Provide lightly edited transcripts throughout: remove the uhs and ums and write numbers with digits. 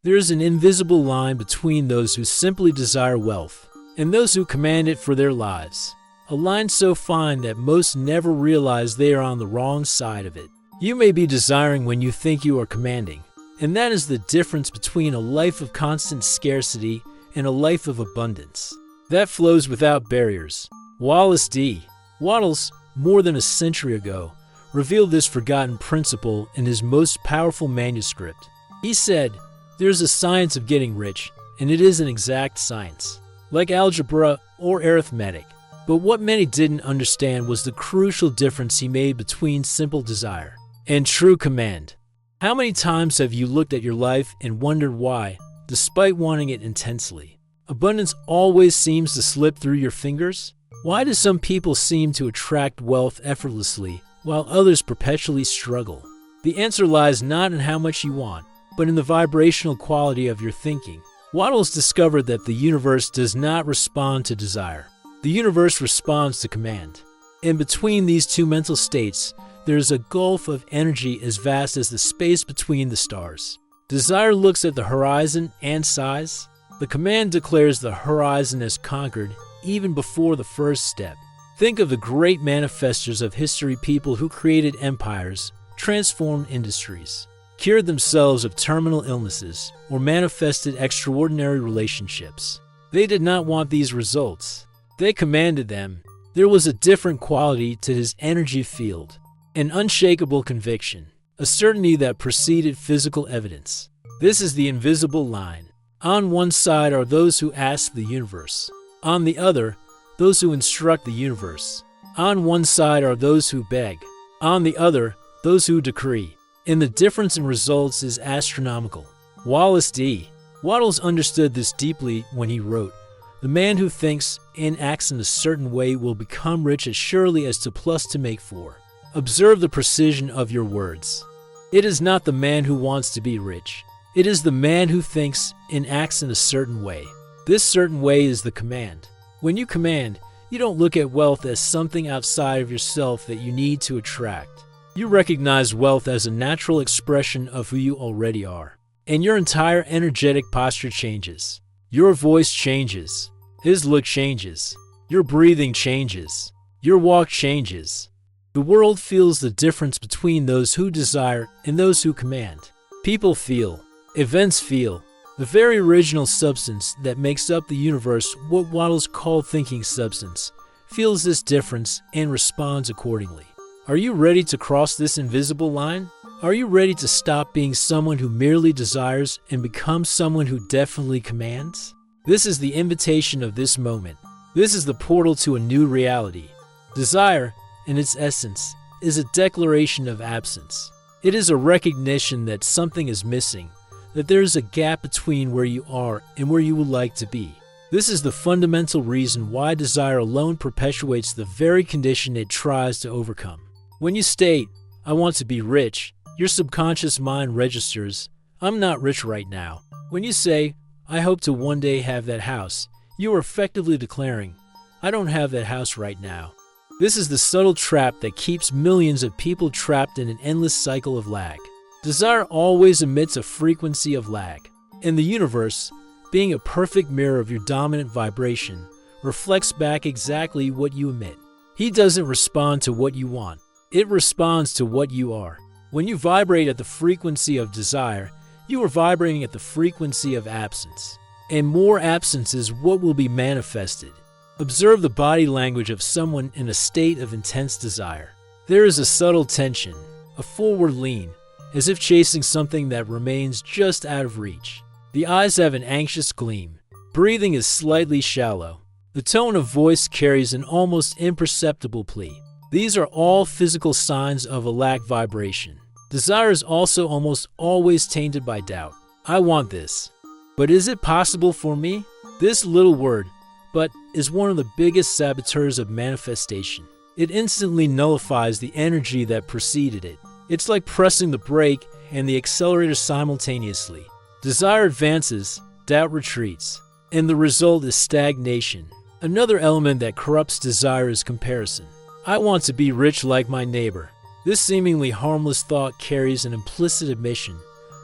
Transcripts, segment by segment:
There is an invisible line between those who simply desire wealth and those who command it for their lives. A line so fine that most never realize they are on the wrong side of it. You may be desiring when you think you are commanding, and that is the difference between a life of constant scarcity and a life of abundance that flows without barriers. Wattles, more than a century ago, revealed this forgotten principle in his most powerful manuscript. He said, "There's a science of getting rich, and it is an exact science, like algebra or arithmetic." But what many didn't understand was the crucial difference he made between simple desire and true command. How many times have you looked at your life and wondered why, despite wanting it intensely, abundance always seems to slip through your fingers? Why do some people seem to attract wealth effortlessly while others perpetually struggle? The answer lies not in how much you want, but in the vibrational quality of your thinking. Wattles discovered that the universe does not respond to desire. The universe responds to command. And between these two mental states, there is a gulf of energy as vast as the space between the stars. Desire looks at the horizon and sighs. The command declares the horizon as conquered even before the first step. Think of the great manifestors of history, people who created empires, transformed industries, cured themselves of terminal illnesses, or manifested extraordinary relationships. They did not want these results. They commanded them. There was a different quality to his energy field, an unshakable conviction, a certainty that preceded physical evidence. This is the invisible line. On one side are those who ask the universe. On the other, those who instruct the universe. On one side are those who beg. On the other, those who decree. And the difference in results is astronomical. Wattles understood this deeply when he wrote, "The man who thinks and acts in a certain way will become rich as surely as to plus to make four." Observe the precision of your words. It is not the man who wants to be rich. It is the man who thinks and acts in a certain way. This certain way is the command. When you command, you don't look at wealth as something outside of yourself that you need to attract. You recognize wealth as a natural expression of who you already are. And your entire energetic posture changes. Your voice changes. His look changes. Your breathing changes. Your walk changes. The world feels the difference between those who desire and those who command. People feel. Events feel. The very original substance that makes up the universe, what Wattles called thinking substance, feels this difference and responds accordingly. Are you ready to cross this invisible line? Are you ready to stop being someone who merely desires and become someone who definitely commands? This is the invitation of this moment. This is the portal to a new reality. Desire, in its essence, is a declaration of absence. It is a recognition that something is missing, that there is a gap between where you are and where you would like to be. This is the fundamental reason why desire alone perpetuates the very condition it tries to overcome. When you state, "I want to be rich," your subconscious mind registers, "I'm not rich right now." When you say, "I hope to one day have that house," you are effectively declaring, "I don't have that house right now." This is the subtle trap that keeps millions of people trapped in an endless cycle of lag. Desire always emits a frequency of lag, and the universe, being a perfect mirror of your dominant vibration, reflects back exactly what you emit. He doesn't respond to what you want. It responds to what you are. When you vibrate at the frequency of desire, you are vibrating at the frequency of absence. And more absence is what will be manifested. Observe the body language of someone in a state of intense desire. There is a subtle tension, a forward lean, as if chasing something that remains just out of reach. The eyes have an anxious gleam. Breathing is slightly shallow. The tone of voice carries an almost imperceptible plea. These are all physical signs of a lack vibration. Desire is also almost always tainted by doubt. I want this. But is it possible for me? This little word, "but," is one of the biggest saboteurs of manifestation. It instantly nullifies the energy that preceded it. It's like pressing the brake and the accelerator simultaneously. Desire advances, doubt retreats, and the result is stagnation. Another element that corrupts desire is comparison. I want to be rich like my neighbor. This seemingly harmless thought carries an implicit admission.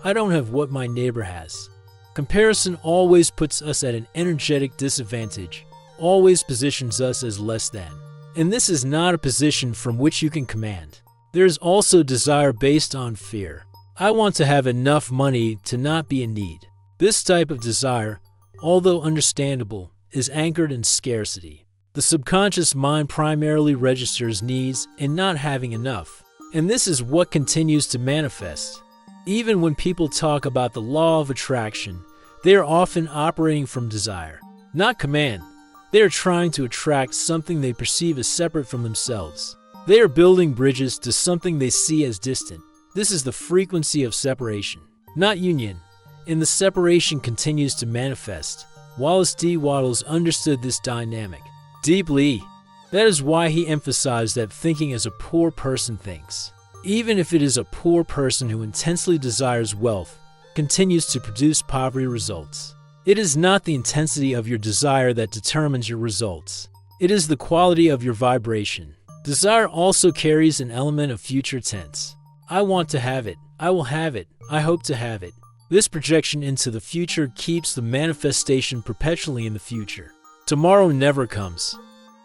I don't have what my neighbor has. Comparison always puts us at an energetic disadvantage, always positions us as less than. And this is not a position from which you can command. There is also desire based on fear. I want to have enough money to not be in need. This type of desire, although understandable, is anchored in scarcity. The subconscious mind primarily registers needs and not having enough, and this is what continues to manifest. Even when people talk about the law of attraction, they are often operating from desire, not command. They are trying to attract something they perceive as separate from themselves. They are building bridges to something they see as distant. This is the frequency of separation, not union, and the separation continues to manifest. Wallace D. Wattles understood this dynamic deeply. That is why he emphasized that thinking as a poor person thinks, even if it is a poor person who intensely desires wealth, continues to produce poverty results. It is not the intensity of your desire that determines your results. It is the quality of your vibration. Desire also carries an element of future tense. I want to have it. I will have it. I hope to have it. This projection into the future keeps the manifestation perpetually in the future. Tomorrow never comes,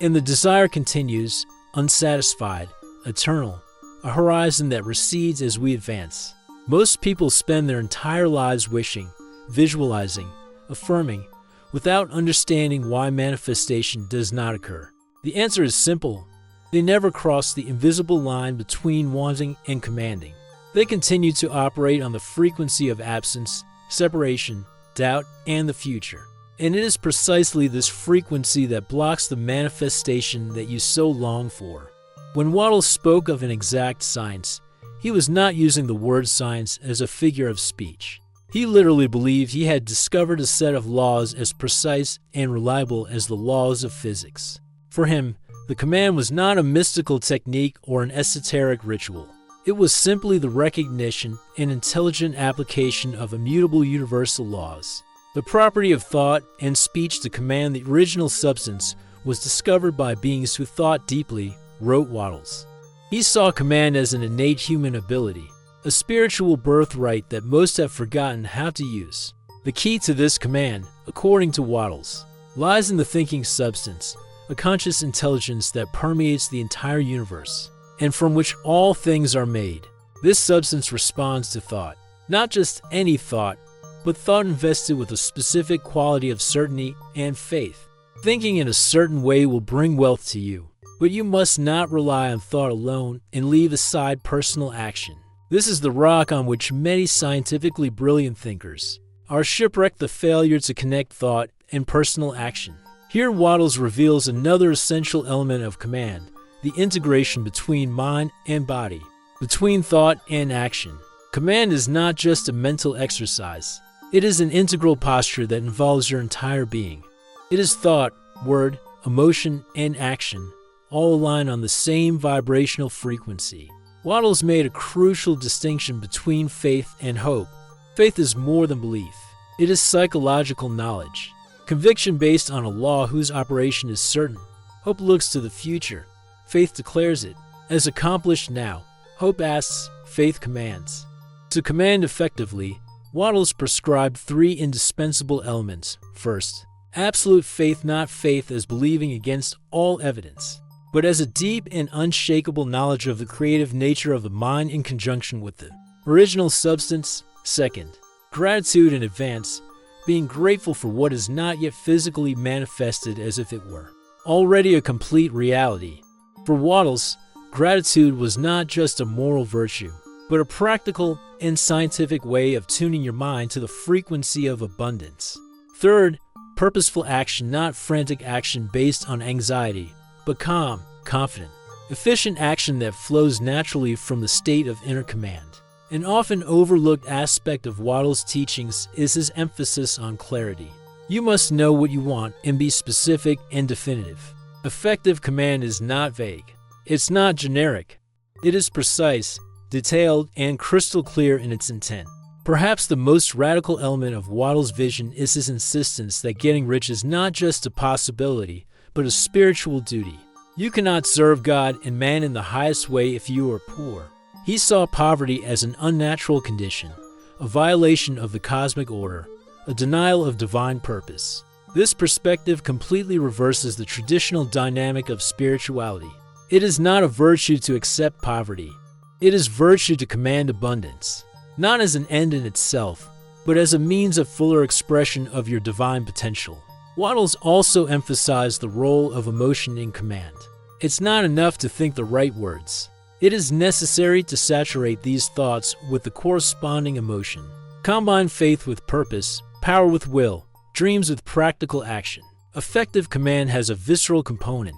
and the desire continues, unsatisfied, eternal, a horizon that recedes as we advance. Most people spend their entire lives wishing, visualizing, affirming, without understanding why manifestation does not occur. The answer is simple. They never cross the invisible line between wanting and commanding. They continue to operate on the frequency of absence, separation, doubt, and the future. And it is precisely this frequency that blocks the manifestation that you so long for. When Wattles spoke of an exact science, he was not using the word science as a figure of speech. He literally believed he had discovered a set of laws as precise and reliable as the laws of physics. For him, the command was not a mystical technique or an esoteric ritual. It was simply the recognition and intelligent application of immutable universal laws. The property of thought and speech to command the original substance was discovered by beings who thought deeply, wrote Wattles. He saw command as an innate human ability, a spiritual birthright that most have forgotten how to use. The key to this command, according to Wattles, lies in the thinking substance, a conscious intelligence that permeates the entire universe, and from which all things are made. This substance responds to thought, not just any thought, but thought invested with a specific quality of certainty and faith. Thinking in a certain way will bring wealth to you, but you must not rely on thought alone and leave aside personal action. This is the rock on which many scientifically brilliant thinkers are shipwrecked, the failure to connect thought and personal action. Here Wattles reveals another essential element of command, the integration between mind and body, between thought and action. Command is not just a mental exercise. It is an integral posture that involves your entire being. It is thought, word, emotion, and action, all align on the same vibrational frequency. Wattles made a crucial distinction between faith and hope. Faith is more than belief. It is psychological knowledge, conviction based on a law whose operation is certain. Hope looks to the future. Faith declares it. As accomplished now, hope asks, faith commands. To command effectively, Wattles prescribed three indispensable elements. First, absolute faith, not faith as believing against all evidence, but as a deep and unshakable knowledge of the creative nature of the mind in conjunction with the original substance. Second, gratitude in advance, being grateful for what is not yet physically manifested as if it were already a complete reality. For Wattles, gratitude was not just a moral virtue, but a practical and scientific way of tuning your mind to the frequency of abundance. Third, purposeful action, not frantic action based on anxiety, but calm, confident, efficient action that flows naturally from the state of inner command. An often overlooked aspect of Wattles' teachings is his emphasis on clarity. You must know what you want and be specific and definitive. Effective command is not vague. It's not generic. It is precise, detailed, and crystal clear in its intent. Perhaps the most radical element of Wattles' vision is his insistence that getting rich is not just a possibility, but a spiritual duty. You cannot serve God and man in the highest way if you are poor. He saw poverty as an unnatural condition, a violation of the cosmic order, a denial of divine purpose. This perspective completely reverses the traditional dynamic of spirituality. It is not a virtue to accept poverty. It is virtue to command abundance, not as an end in itself, but as a means of fuller expression of your divine potential. Wattles also emphasized the role of emotion in command. It's not enough to think the right words. It is necessary to saturate these thoughts with the corresponding emotion. Combine faith with purpose, power with will, dreams with practical action. Effective command has a visceral component,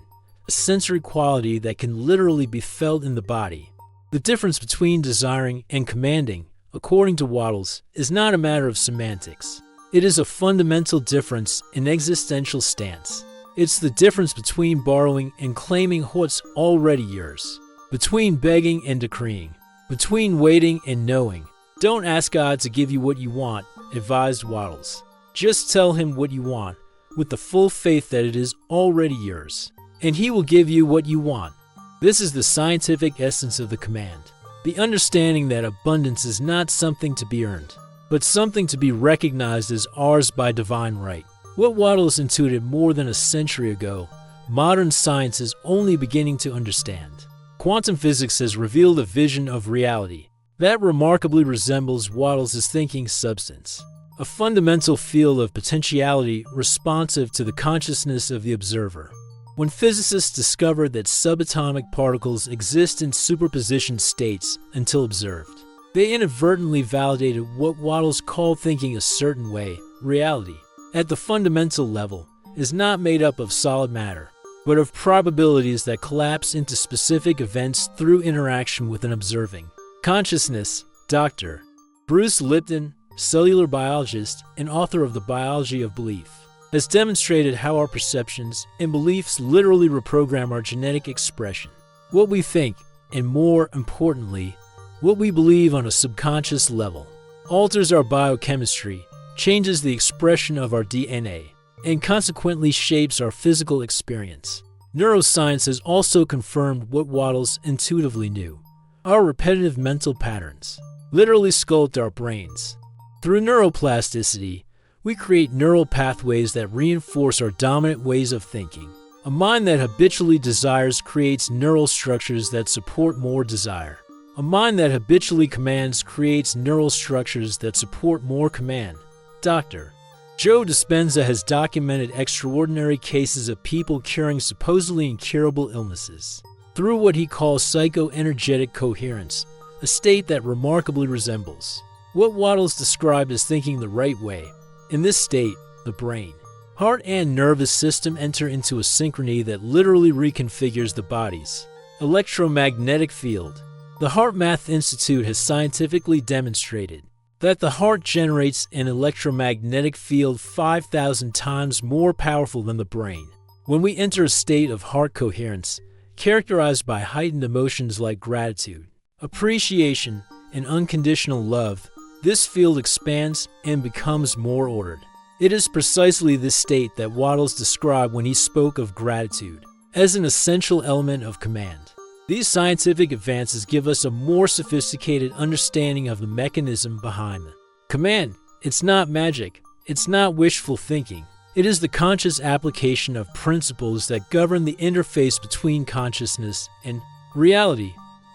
a sensory quality that can literally be felt in the body. The difference between desiring and commanding, according to Wattles, is not a matter of semantics. It is a fundamental difference in existential stance. It's the difference between borrowing and claiming what's already yours, between begging and decreeing, between waiting and knowing. Don't ask God to give you what you want, advised Wattles. Just tell him what you want, with the full faith that it is already yours, and he will give you what you want. This is the scientific essence of the command. The understanding that abundance is not something to be earned, but something to be recognized as ours by divine right. What Wattles intuited more than a century ago, modern science is only beginning to understand. Quantum physics has revealed a vision of reality that remarkably resembles Wattles' thinking substance, a fundamental field of potentiality responsive to the consciousness of the observer. When physicists discovered that subatomic particles exist in superposition states until observed, they inadvertently validated what Wattles called thinking a certain way, reality. At the fundamental level, is not made up of solid matter, but of probabilities that collapse into specific events through interaction with an observing consciousness. Dr. Bruce Lipton, cellular biologist and author of The Biology of Belief, has demonstrated how our perceptions and beliefs literally reprogram our genetic expression. What we think, and more importantly, what we believe on a subconscious level, alters our biochemistry, changes the expression of our DNA, and consequently shapes our physical experience. Neuroscience has also confirmed what Wattles intuitively knew. Our repetitive mental patterns literally sculpt our brains. Through neuroplasticity, we create neural pathways that reinforce our dominant ways of thinking. A mind that habitually desires creates neural structures that support more desire. A mind that habitually commands creates neural structures that support more command. Dr. Joe Dispenza has documented extraordinary cases of people curing supposedly incurable illnesses through what he calls psychoenergetic coherence, a state that remarkably resembles what Wattles described as thinking the right way. In this state, the brain, heart, and nervous system enter into a synchrony that literally reconfigures the body's electromagnetic field. The HeartMath Institute has scientifically demonstrated that the heart generates an electromagnetic field 5,000 times more powerful than the brain. When we enter a state of heart coherence, characterized by heightened emotions like gratitude, appreciation, and unconditional love, this field expands and becomes more ordered. It is precisely this state that Wattles described when he spoke of gratitude as an essential element of command. These scientific advances give us a more sophisticated understanding of the mechanism behind them. Command, it's not magic, it's not wishful thinking. It is the conscious application of principles that govern the interface between consciousness and reality.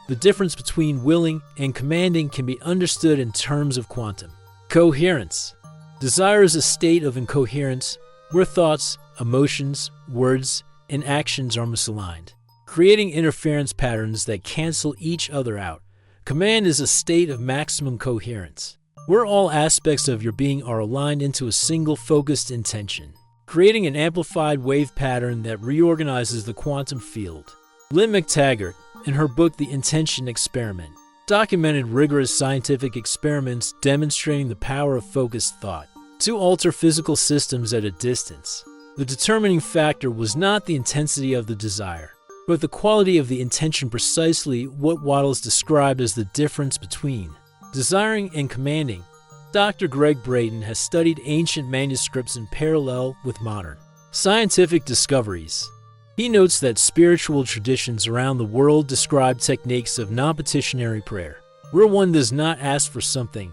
The difference between willing and commanding can be understood in terms of quantum coherence. Desire is a state of incoherence where thoughts, emotions, words, and actions are misaligned, creating interference patterns that cancel each other out. Command is a state of maximum coherence, where all aspects of your being are aligned into a single focused intention, creating an amplified wave pattern that reorganizes the quantum field. Lynn McTaggart, in her book The Intention Experiment, documented rigorous scientific experiments demonstrating the power of focused thought to alter physical systems at a distance. The determining factor was not the intensity of the desire, but the quality of the intention, precisely what Wattles described as the difference between desiring and commanding. Dr. Greg Brayton has studied ancient manuscripts in parallel with modern scientific discoveries. He notes that spiritual traditions around the world describe techniques of non-petitionary prayer, where one does not ask for something,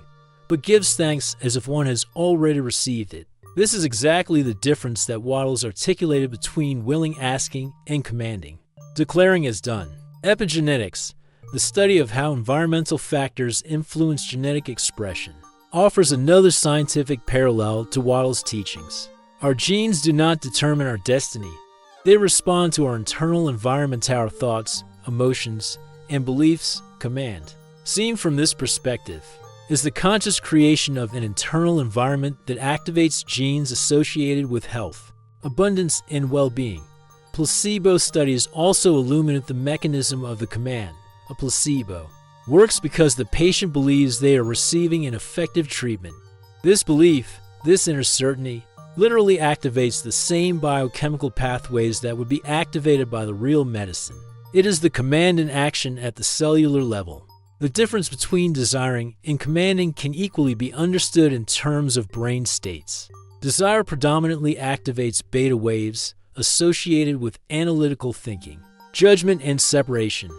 but gives thanks as if one has already received it. This is exactly the difference that Wattles articulated between willing asking and commanding. Declaring as done. Epigenetics, the study of how environmental factors influence genetic expression, offers another scientific parallel to Wattles' teachings. Our genes do not determine our destiny. They respond to our internal environment, our thoughts, emotions, and beliefs command. Seen from this perspective, is the conscious creation of an internal environment that activates genes associated with health, abundance, and well-being. Placebo studies also illuminate the mechanism of the command. A placebo works because the patient believes they are receiving an effective treatment. This belief, this inner certainty, literally activates the same biochemical pathways that would be activated by the real medicine. It is the command in action at the cellular level. The difference between desiring and commanding can equally be understood in terms of brain states. Desire predominantly activates beta waves associated with analytical thinking, judgment, and separation.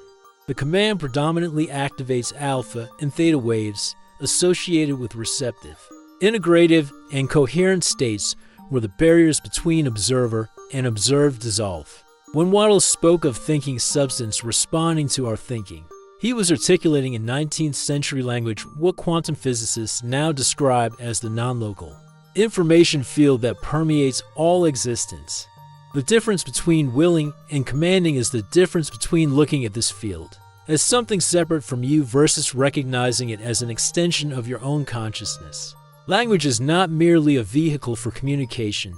The command predominantly activates alpha and theta waves associated with receptive, integrative, and coherent states where the barriers between observer and observed dissolve. When Wattles spoke of thinking substance responding to our thinking, he was articulating in 19th century language what quantum physicists now describe as the non-local information field that permeates all existence. The difference between willing and commanding is the difference between looking at this field as something separate from you versus recognizing it as an extension of your own consciousness. Language is not merely a vehicle for communication.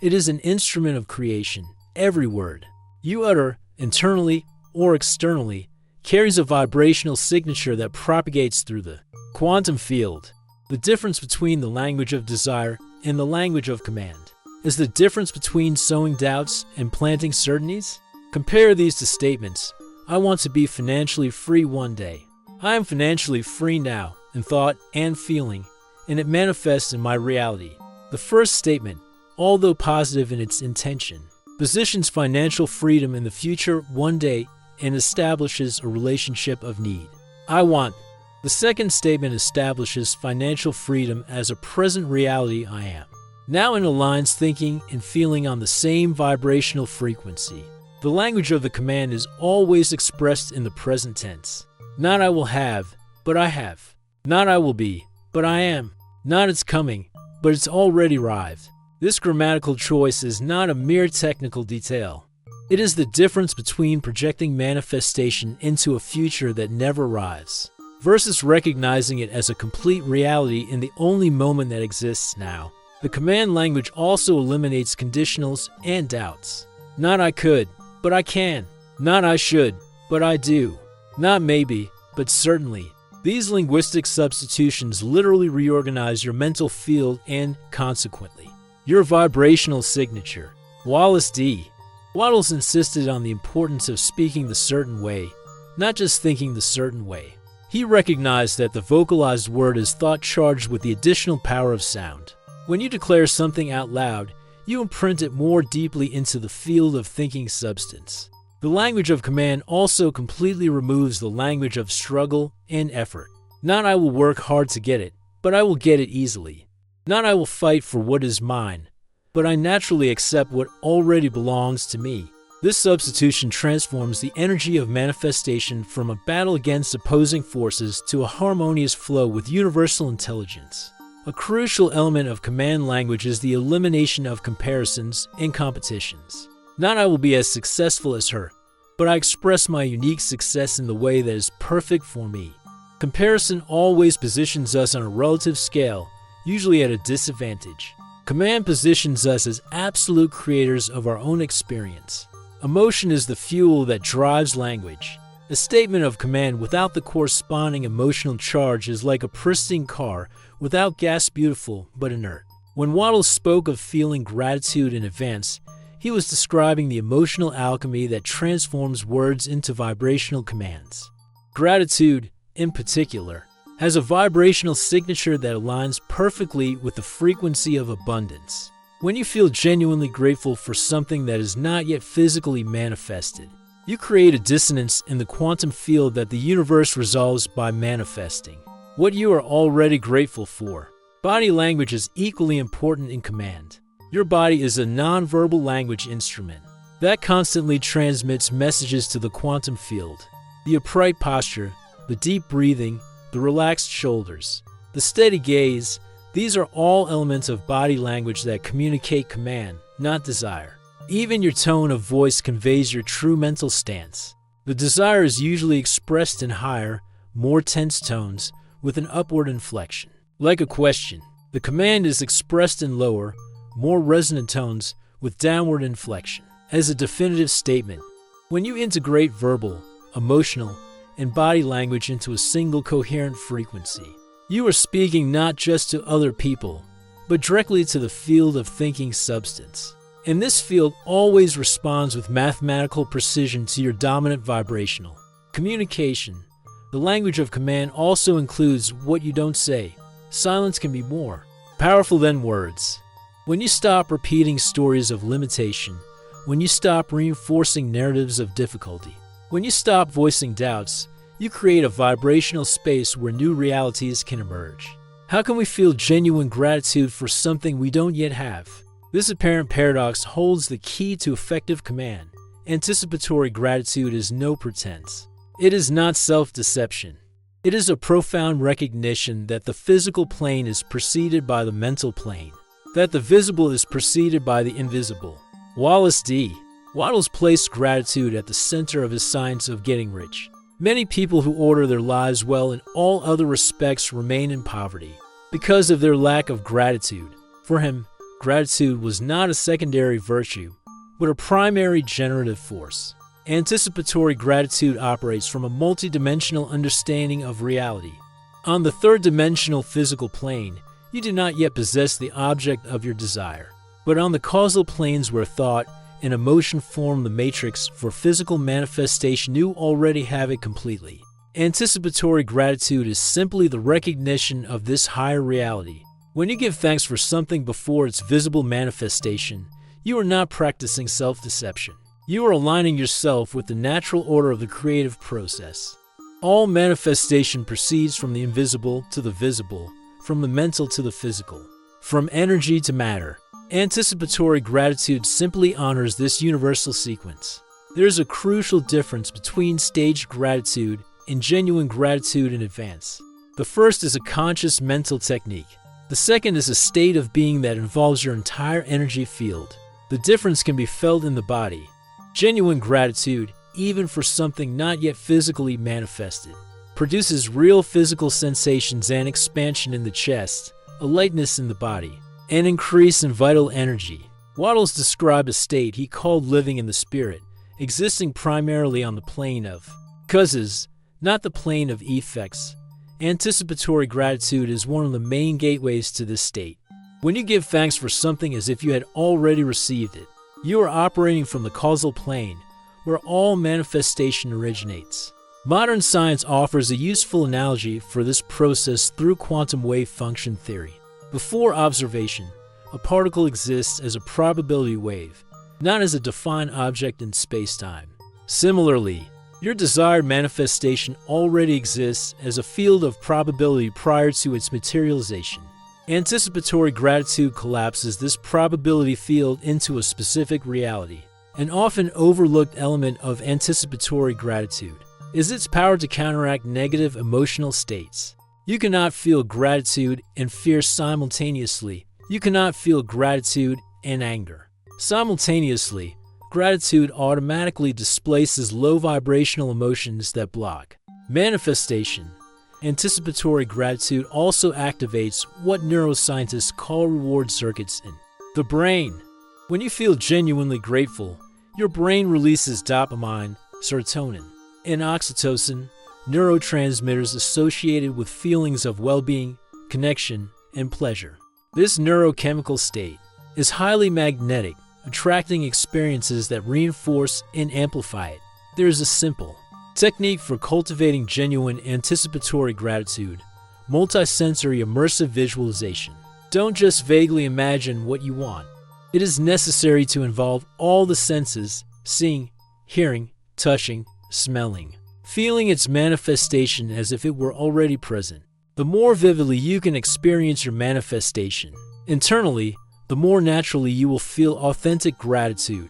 It is an instrument of creation. Every word you utter, internally or externally, carries a vibrational signature that propagates through the quantum field. The difference between the language of desire and the language of command is the difference between sowing doubts and planting certainties. Compare these to statements. I want to be financially free one day. I am financially free now in thought and feeling, and it manifests in my reality. The first statement, although positive in its intention, positions financial freedom in the future one day and establishes a relationship of need. I want. The second statement establishes financial freedom as a present reality. I am. Now it aligns thinking and feeling on the same vibrational frequency. The language of the command is always expressed in the present tense. Not I will have, but I have. Not I will be, but I am. Not it's coming, but it's already arrived. This grammatical choice is not a mere technical detail. It is the difference between projecting manifestation into a future that never arrives, versus recognizing it as a complete reality in the only moment that exists now. The command language also eliminates conditionals and doubts. Not I could, but I can. Not I should, but I do. Not maybe, but certainly. These linguistic substitutions literally reorganize your mental field and, consequently, your vibrational signature. Wallace D. Wattles insisted on the importance of speaking the certain way, not just thinking the certain way. He recognized that the vocalized word is thought charged with the additional power of sound. When you declare something out loud, you imprint it more deeply into the field of thinking substance. The language of command also completely removes the language of struggle and effort. Not I will work hard to get it, but I will get it easily. Not I will fight for what is mine, but I naturally accept what already belongs to me. This substitution transforms the energy of manifestation from a battle against opposing forces to a harmonious flow with universal intelligence. A crucial element of command language is the elimination of comparisons and competitions. Not I will be as successful as her, but I express my unique success in the way that is perfect for me. Comparison always positions us on a relative scale, usually at a disadvantage. Command positions us as absolute creators of our own experience. Emotion is the fuel that drives language. A statement of command without the corresponding emotional charge is like a pristine car without gas, beautiful but inert. When Wattles spoke of feeling gratitude in advance, he was describing the emotional alchemy that transforms words into vibrational commands. Gratitude, in particular, has a vibrational signature that aligns perfectly with the frequency of abundance. When you feel genuinely grateful for something that is not yet physically manifested, you create a dissonance in the quantum field that the universe resolves by manifesting. what you are already grateful for. Body language is equally important in command. Your body is a nonverbal language instrument that constantly transmits messages to the quantum field. The upright posture, the deep breathing, the relaxed shoulders, the steady gaze, these are all elements of body language that communicate command, not desire. Even your tone of voice conveys your true mental stance. The desire is usually expressed in higher, more tense tones with an upward inflection. Like a question, the command is expressed in lower, more resonant tones with downward inflection. As a definitive statement, when you integrate verbal, emotional, and body language into a single coherent frequency, you are speaking not just to other people, but directly to the field of thinking substance. And this field always responds with mathematical precision to your dominant vibrational communication. The language of command also includes what you don't say. Silence can be more powerful than words. When you stop repeating stories of limitation, when you stop reinforcing narratives of difficulty, when you stop voicing doubts, you create a vibrational space where new realities can emerge. How can we feel genuine gratitude for something we don't yet have? This apparent paradox holds the key to effective command. Anticipatory gratitude is no pretense. It is not self-deception. It is a profound recognition that the physical plane is preceded by the mental plane, that the visible is preceded by the invisible. Wallace D. Wattles placed gratitude at the center of his science of getting rich. Many people who order their lives well in all other respects remain in poverty because of their lack of gratitude. For him, gratitude was not a secondary virtue, but a primary generative force. Anticipatory gratitude operates from a multidimensional understanding of reality. On the third-dimensional physical plane, you do not yet possess the object of your desire, but on the causal planes where thought and emotion form the matrix for physical manifestation, you already have it completely. Anticipatory gratitude is simply the recognition of this higher reality. When you give thanks for something before its visible manifestation, you are not practicing self-deception. You are aligning yourself with the natural order of the creative process. All manifestation proceeds from the invisible to the visible, from the mental to the physical, from energy to matter. Anticipatory gratitude simply honors this universal sequence. There is a crucial difference between staged gratitude and genuine gratitude in advance. The first is a conscious mental technique. The second is a state of being that involves your entire energy field. The difference can be felt in the body. Genuine gratitude, even for something not yet physically manifested, produces real physical sensations and expansion in the chest, a lightness in the body, an increase in vital energy. Wattles described a state he called living in the spirit, existing primarily on the plane of causes, not the plane of effects. Anticipatory gratitude is one of the main gateways to this state. When you give thanks for something as if you had already received it, you are operating from the causal plane, where all manifestation originates. Modern science offers a useful analogy for this process through quantum wave function theory. Before observation, a particle exists as a probability wave, not as a defined object in space-time. Similarly, your desired manifestation already exists as a field of probability prior to its materialization. Anticipatory gratitude collapses this probability field into a specific reality. An often overlooked element of anticipatory gratitude is its power to counteract negative emotional states. You cannot feel gratitude and fear simultaneously. You cannot feel gratitude and anger simultaneously. Gratitude automatically displaces low vibrational emotions that block manifestation. Anticipatory gratitude also activates what neuroscientists call reward circuits in the brain. When you feel genuinely grateful, your brain releases dopamine, serotonin, and oxytocin, neurotransmitters associated with feelings of well-being, connection, and pleasure. This neurochemical state is highly magnetic, attracting experiences that reinforce and amplify it. There is a simple technique for cultivating genuine anticipatory gratitude: multisensory immersive visualization. Don't just vaguely imagine what you want. It is necessary to involve all the senses: seeing, hearing, touching, smelling, feeling its manifestation as if it were already present. The the more vividly you can experience your manifestation. Internally, the more naturally you will feel authentic gratitude.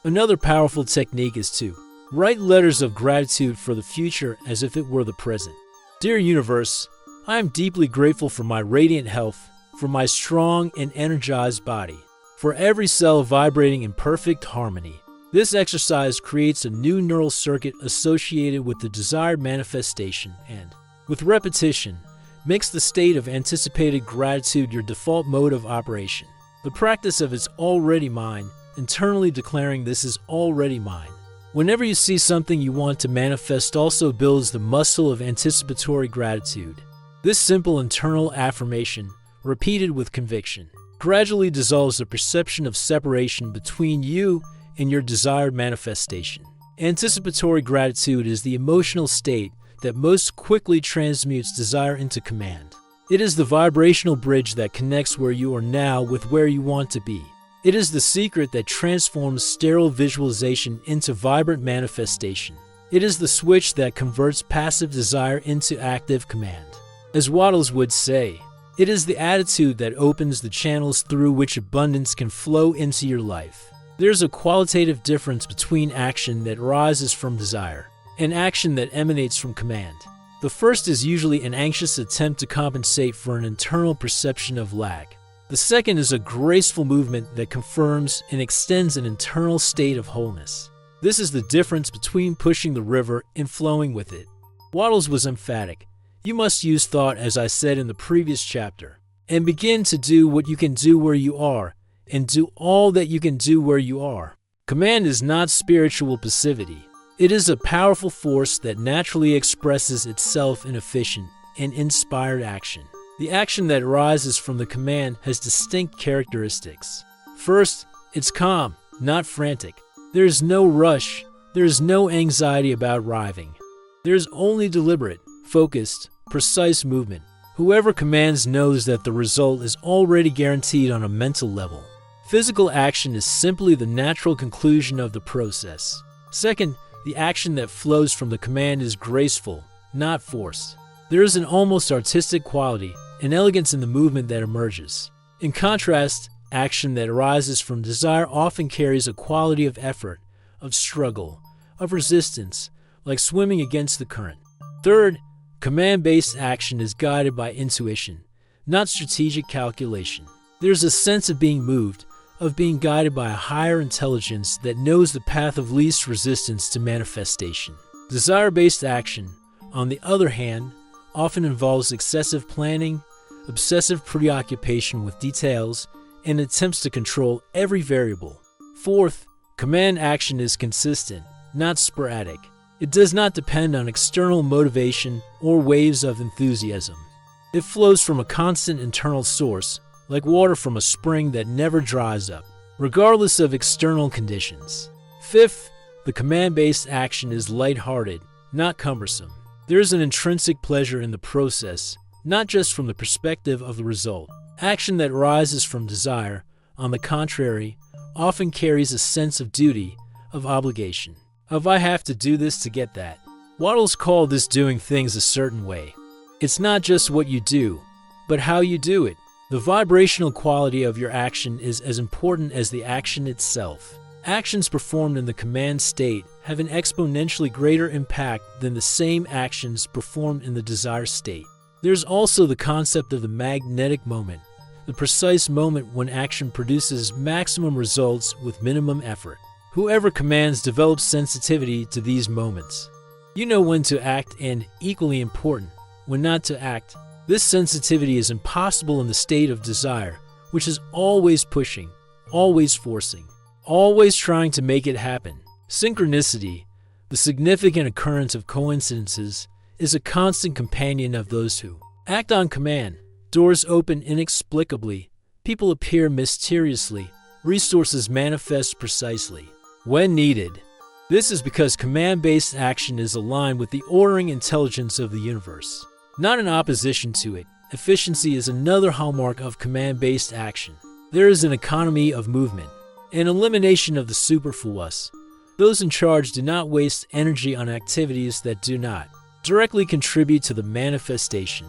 Another powerful technique is to write letters of gratitude for the future as if it were the present. Dear Universe, I am deeply grateful for my radiant health, for my strong and energized body, for every cell vibrating in perfect harmony. This exercise creates a new neural circuit associated with the desired manifestation and, with repetition, makes the state of anticipated gratitude your default mode of operation. The practice of it's already mine, internally declaring this is already mine. Whenever you see something you want to manifest also builds the muscle of anticipatory gratitude. This simple internal affirmation, repeated with conviction, gradually dissolves the perception of separation between you and your desired manifestation. Anticipatory gratitude is the emotional state that most quickly transmutes desire into command. It is the vibrational bridge that connects where you are now with where you want to be. It is the secret that transforms sterile visualization into vibrant manifestation. It is the switch that converts passive desire into active command. As Wattles would say, it is the attitude that opens the channels through which abundance can flow into your life. There's a qualitative difference between action that rises from desire and action that emanates from command. The first is usually an anxious attempt to compensate for an internal perception of lack. The second is a graceful movement that confirms and extends an internal state of wholeness. This is the difference between pushing the river and flowing with it. Wattles was emphatic. You must use thought, as I said in the previous chapter, and begin to do what you can do where you are, and do all that you can do where you are. Command is not spiritual passivity. It is a powerful force that naturally expresses itself in efficient and inspired action. The action that rises from the command has distinct characteristics. First, it's calm, not frantic. There is no rush. There is no anxiety about arriving. There is only deliberate, focused, precise movement. Whoever commands knows that the result is already guaranteed on a mental level. Physical action is simply the natural conclusion of the process. Second, the action that flows from the command is graceful, not forced. There is an almost artistic quality, an elegance in the movement that emerges. In contrast, action that arises from desire often carries a quality of effort, of struggle, of resistance, like swimming against the current. Third, command-based action is guided by intuition, not strategic calculation. There's a sense of being moved, of being guided by a higher intelligence that knows the path of least resistance to manifestation. Desire-based action, on the other hand, often involves excessive planning, obsessive preoccupation with details, and attempts to control every variable. Fourth, command action is consistent, not sporadic. It does not depend on external motivation or waves of enthusiasm. It flows from a constant internal source, like water from a spring that never dries up, regardless of external conditions. Fifth, the command-based action is lighthearted, not cumbersome. There is an intrinsic pleasure in the process, not just from the perspective of the result. Action that rises from desire, on the contrary, often carries a sense of duty, of obligation. Of I have to do this to get that. Wattles called this doing things a certain way. It's not just what you do, but how you do it. The vibrational quality of your action is as important as the action itself. Actions performed in the command state have an exponentially greater impact than the same actions performed in the desire state. There's also the concept of the magnetic moment, the precise moment when action produces maximum results with minimum effort. Whoever commands develops sensitivity to these moments. You know when to act and, equally important, when not to act. This sensitivity is impossible in the state of desire, which is always pushing, always forcing, always trying to make it happen. Synchronicity, the significant occurrence of coincidences, is a constant companion of those who act on command. Doors open inexplicably, people appear mysteriously, resources manifest precisely when needed. This is because command-based action is aligned with the ordering intelligence of the universe, not in opposition to it. Efficiency is another hallmark of command-based action. There is an economy of movement, an elimination of the superfluous. Those in charge do not waste energy on activities that do not directly contribute to the manifestation.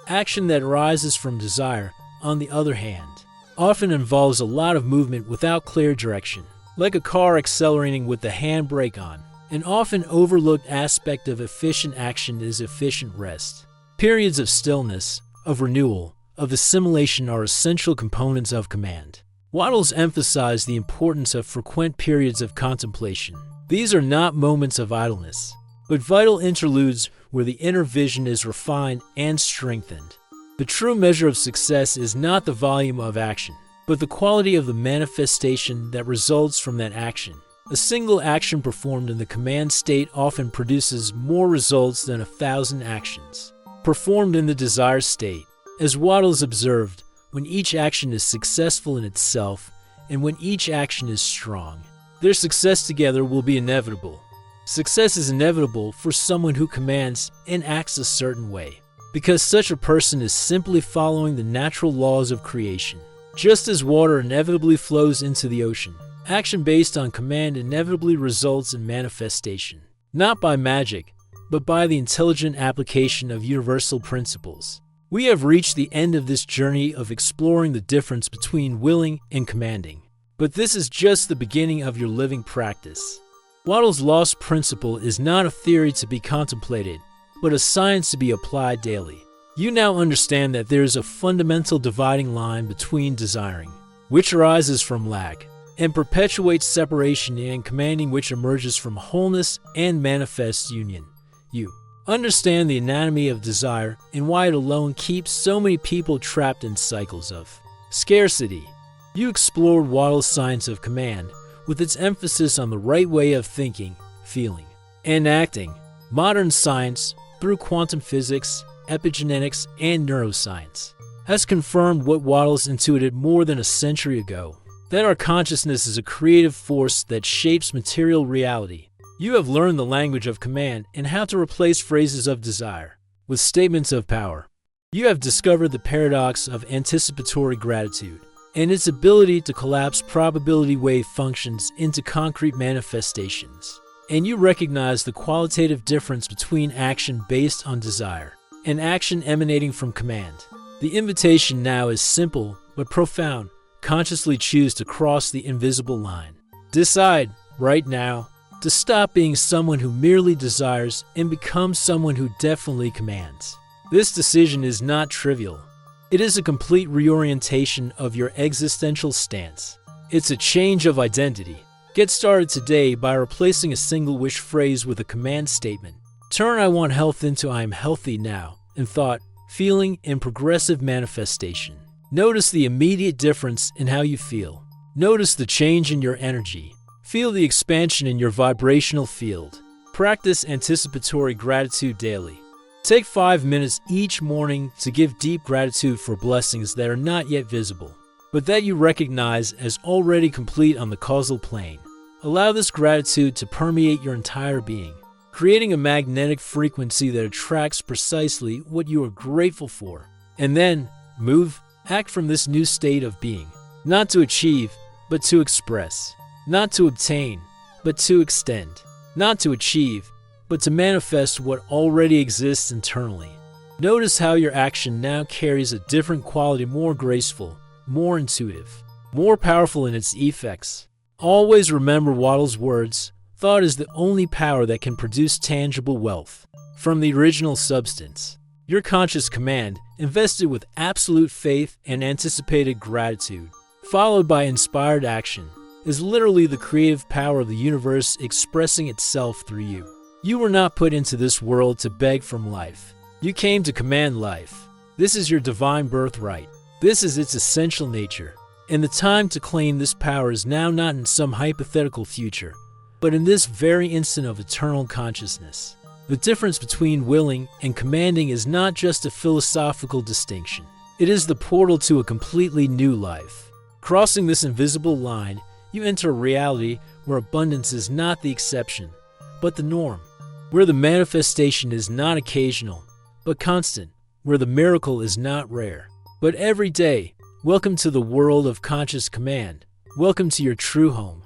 Action that arises from desire, on the other hand, often involves a lot of movement without clear direction, like a car accelerating with the handbrake on. An often overlooked aspect of efficient action is efficient rest. Periods of stillness, of renewal, of assimilation are essential components of command. Wattles emphasized the importance of frequent periods of contemplation. These are not moments of idleness, but vital interludes where the inner vision is refined and strengthened. The true measure of success is not the volume of action, but the quality of the manifestation that results from that action. A single action performed in the command state often produces more results than 1,000 actions performed in the desire state. As Wattles observed, when each action is successful in itself and when each action is strong, their success together will be inevitable. Success is inevitable for someone who commands and acts a certain way, because such a person is simply following the natural laws of creation. Just as water inevitably flows into the ocean, action based on command inevitably results in manifestation, not by magic, but by the intelligent application of universal principles. We have reached the end of this journey of exploring the difference between willing and commanding. But this is just the beginning of your living practice. Wattles' lost principle is not a theory to be contemplated, but a science to be applied daily. You now understand that there is a fundamental dividing line between desiring, which arises from lack, and perpetuates separation, and commanding, which emerges from wholeness and manifests union. You understand the anatomy of desire and why it alone keeps so many people trapped in cycles of scarcity. You explored Wattles' science of command with its emphasis on the right way of thinking, feeling, and acting. Modern science, through quantum physics, epigenetics, and neuroscience, has confirmed what Wattles intuited more than a century ago, that our consciousness is a creative force that shapes material reality. You have learned the language of command and how to replace phrases of desire with statements of power. You have discovered the paradox of anticipatory gratitude and its ability to collapse probability wave functions into concrete manifestations. And you recognize the qualitative difference between action based on desire and action emanating from command. The invitation now is simple but profound. Consciously choose to cross the invisible line. Decide, right now, to stop being someone who merely desires and become someone who definitely commands. This decision is not trivial. It is a complete reorientation of your existential stance. It's a change of identity. Get started today by replacing a single wish phrase with a command statement. Turn "I want health" into "I am healthy now" in thought, feeling, and progressive manifestation. Notice the immediate difference in how you feel. Notice the change in your energy. Feel the expansion in your vibrational field. Practice anticipatory gratitude daily. Take 5 minutes each morning to give deep gratitude for blessings that are not yet visible, but that you recognize as already complete on the causal plane. Allow this gratitude to permeate your entire being, creating a magnetic frequency that attracts precisely what you are grateful for. And then, act from this new state of being, not to achieve, but to express. Not to obtain, but to extend. Not to achieve, but to manifest what already exists internally. Notice how your action now carries a different quality, more graceful, more intuitive, more powerful in its effects. Always remember Wattles' words: thought is the only power that can produce tangible wealth. From the original substance, your conscious command, invested with absolute faith and anticipated gratitude, followed by inspired action, is literally the creative power of the universe expressing itself through you. You were not put into this world to beg from life. You came to command life. This is your divine birthright. This is its essential nature. And the time to claim this power is now, not in some hypothetical future, but in this very instant of eternal consciousness. The difference between willing and commanding is not just a philosophical distinction. It is the portal to a completely new life. Crossing this invisible line, you enter a reality where abundance is not the exception, but the norm. Where the manifestation is not occasional, but constant. Where the miracle is not rare, but every day. Welcome to the world of conscious command. Welcome to your true home.